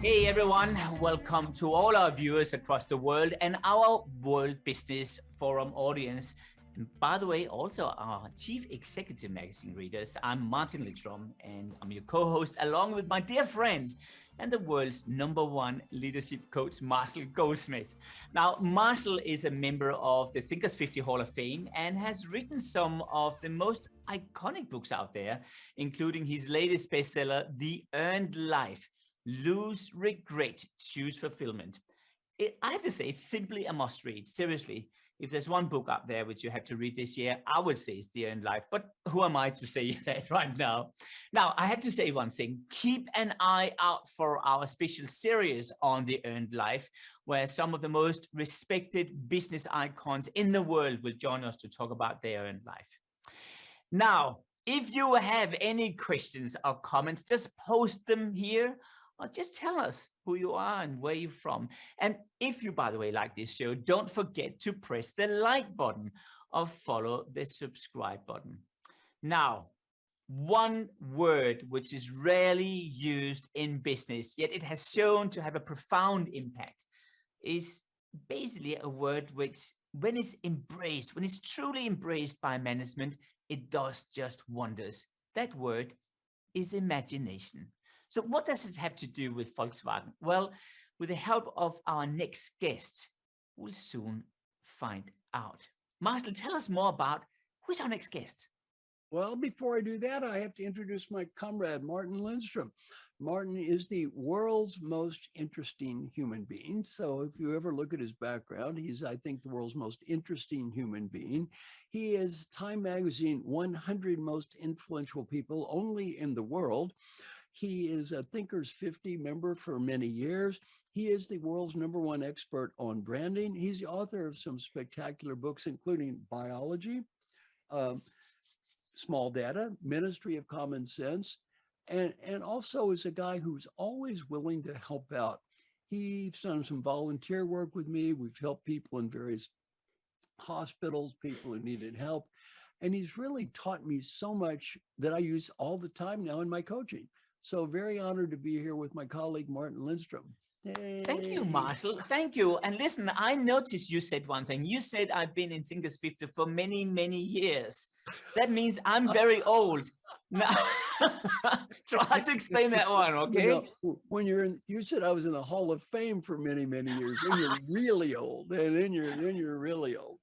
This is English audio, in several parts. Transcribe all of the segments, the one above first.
Hey everyone, welcome to all our viewers across the world and our World Business Forum audience. And by the way, also our Chief Executive Magazine readers. I'm Martin Lindstrom and I'm your co-host along with my dear friend and the world's #1 leadership coach, Marshall Goldsmith. Now, Marshall is a member of the Thinkers 50 Hall of Fame and has written some of the most iconic books out there, including his latest bestseller, The Earned Life. Lose regret, choose fulfillment. I have to say, it's simply a must read. Seriously, if there's one book out there which you have to read this year, I would say it's The Earned Life. But who am I to say that right now? Now, I have to say one thing. Keep an eye out for our special series on The Earned Life, where some of the most respected business icons in the world will join us to talk about their earned life. Now, if you have any questions or comments, just post them here. Or just tell us who you are and where you're from. And if you, by the way, like this show, don't forget to press the like button or follow the subscribe button. Now, one word which is rarely used in business, yet it has shown to have a profound impact, is basically a word which, when it's embraced, when it's truly embraced by management, it does just wonders. That word is imagination. So what does it have to do with Volkswagen? Well, with the help of our next guest, we'll soon find out. Marshall, tell us more about who's our next guest. Well, before I do that, I have to introduce my comrade, Martin Lindstrom. Martin is the world's most interesting human being. So if you ever look at his background, he's, I think, the world's most interesting human being. He is Time Magazine 100 most influential people only in the world. He is a Thinkers 50 member for many years. He is the world's #1 expert on branding. He's the author of some spectacular books, including Biology, Small Data, Ministry of Common Sense, and also is a guy who's always willing to help out. He's done some volunteer work with me. We've helped people in various hospitals, people who needed help. And he's really taught me so much that I use all the time now in my coaching. So very honored to be here with my colleague, Martin Lindstrom. Hey. Thank you, Marshall. Thank you. And listen, I noticed you said one thing. You said I've been in Thinkers 50 for many, many years. That means I'm very old. Now, try to explain that one, okay? You know, when you said I was in the Hall of Fame for many, many years, then you're really old, and then you're really old.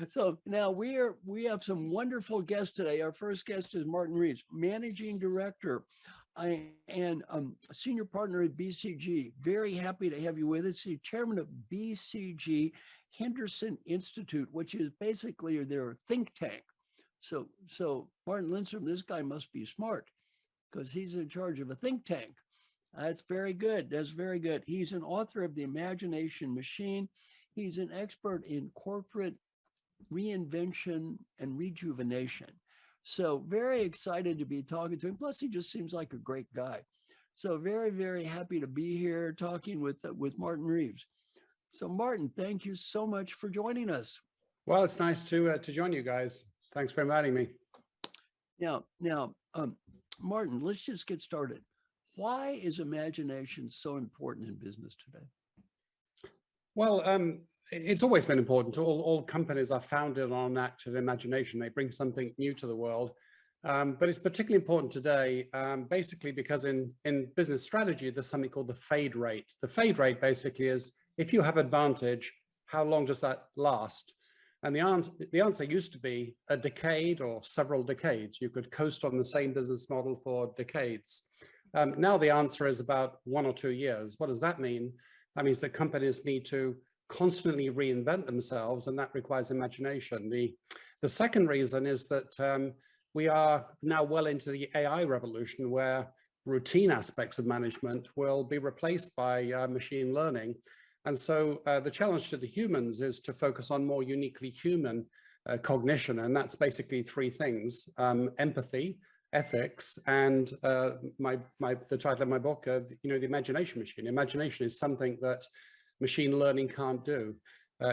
So now we have some wonderful guests today. Our first guest is Martin Reeves, Managing Director and Senior Partner at BCG. Very happy to have you with us. He's Chairman of BCG Henderson Institute, which is basically their think tank. So Martin Lindstrom, this guy must be smart because he's in charge of a think tank. That's very good. That's very good. He's an author of The Imagination Machine. He's an expert in corporate reinvention and rejuvenation. So very excited to be talking to him. Plus, he just seems like a great guy. So very, very happy to be here talking with Martin Reeves. So Martin, thank you so much for joining us. Well, it's nice to join you guys. Thanks for inviting me. Now, Martin, let's just get started. Why is imagination so important in business today? Well, it's always been important. All companies are founded on an act of imagination. They bring something new to the world. But it's particularly important today, basically because in business strategy, there's something called the fade rate. The fade rate basically is, if you have advantage, how long does that last? And the answer used to be a decade or several decades. You could coast on the same business model for decades. Now the answer is about 1 or 2 years. What does that mean? That means that companies need to constantly reinvent themselves, and that requires imagination. The second reason is that we are now well into the AI revolution, where routine aspects of management will be replaced by machine learning. And so the challenge to the humans is to focus on more uniquely human cognition, and that's basically 3 things: empathy, ethics, and the title of my book, the imagination machine. Imagination is something that machine learning can't do.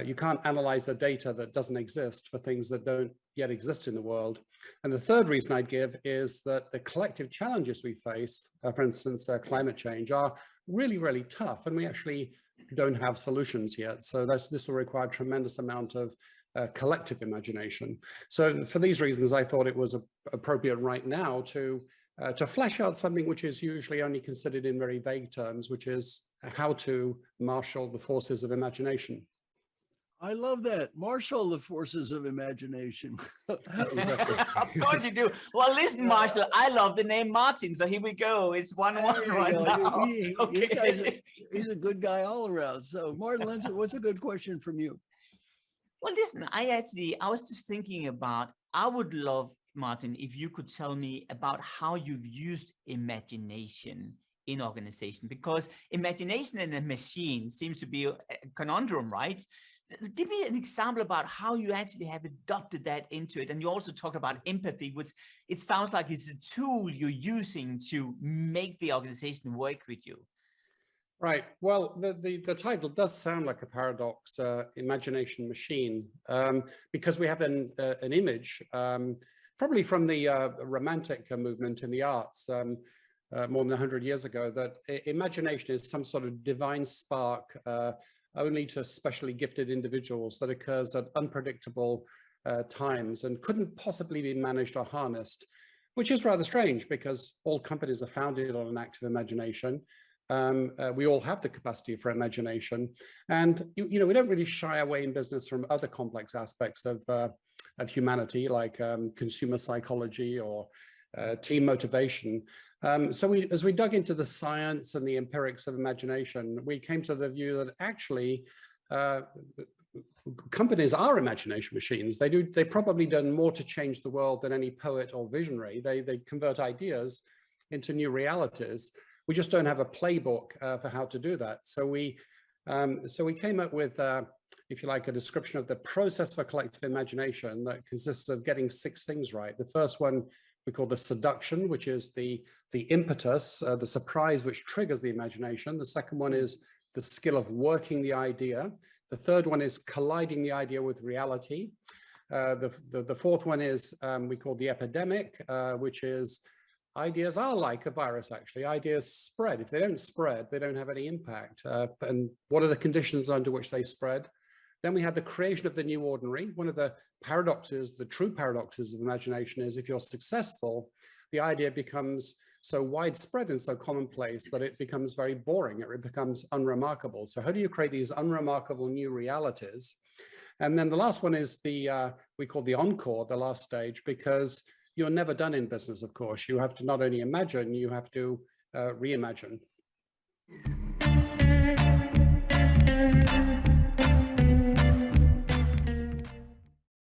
You can't analyze the data that doesn't exist for things that don't yet exist in the world. And the third reason I'd give is that the collective challenges we face, for instance, climate change, are really, really tough, and we actually don't have solutions yet. So this will require a tremendous amount of collective imagination. So for these reasons, I thought it was appropriate right now to flesh out something which is usually only considered in very vague terms, which is how to marshal the forces of imagination. I love that. Marshal the forces of imagination. Of course you do. Well, listen, Marshall, I love the name Martin. So here we go. It's 1-1 right now. Okay. He's a good guy all around. So Martin Lindstrom, what's a good question from you? Well, listen, I was just thinking about, I would love, Martin, if you could tell me about how you've used imagination in organization, because imagination and a machine seems to be a conundrum, right? Give me an example about how you actually have adopted that into it. And you also talked about empathy, which it sounds like it's a tool you're using to make the organization work with you. Right. Well, the title does sound like a paradox, imagination machine, because we have an image, probably from the Romantic movement in the arts, more than 100 years ago, that imagination is some sort of divine spark only to specially gifted individuals, that occurs at unpredictable times and couldn't possibly be managed or harnessed, which is rather strange because all companies are founded on an active imagination. We all have the capacity for imagination, and we don't really shy away in business from other complex aspects of humanity, like consumer psychology or team motivation. So as we dug into the science and the empirics of imagination, we came to the view that actually companies are imagination machines. They probably done more to change the world than any poet or visionary. They convert ideas into new realities. We just don't have a playbook for how to do that. So we came up with, if you like, a description of the process for collective imagination that consists of getting 6 things right. The first one we call the seduction, which is the impetus, the surprise which triggers the imagination. The second one is the skill of working the idea. The third one is colliding the idea with reality. The fourth one is we call the epidemic, which is ideas are like a virus, actually. Ideas spread. If they don't spread, they don't have any impact. And what are the conditions under which they spread? Then we had the creation of the new ordinary. One of the paradoxes, the true paradoxes of imagination, is if you're successful, the idea becomes so widespread and so commonplace that it becomes very boring, or it becomes unremarkable. So how do you create these unremarkable new realities? And then the last one is we call the encore, the last stage, because you're never done in business, of course. You have to not only imagine, you have to reimagine.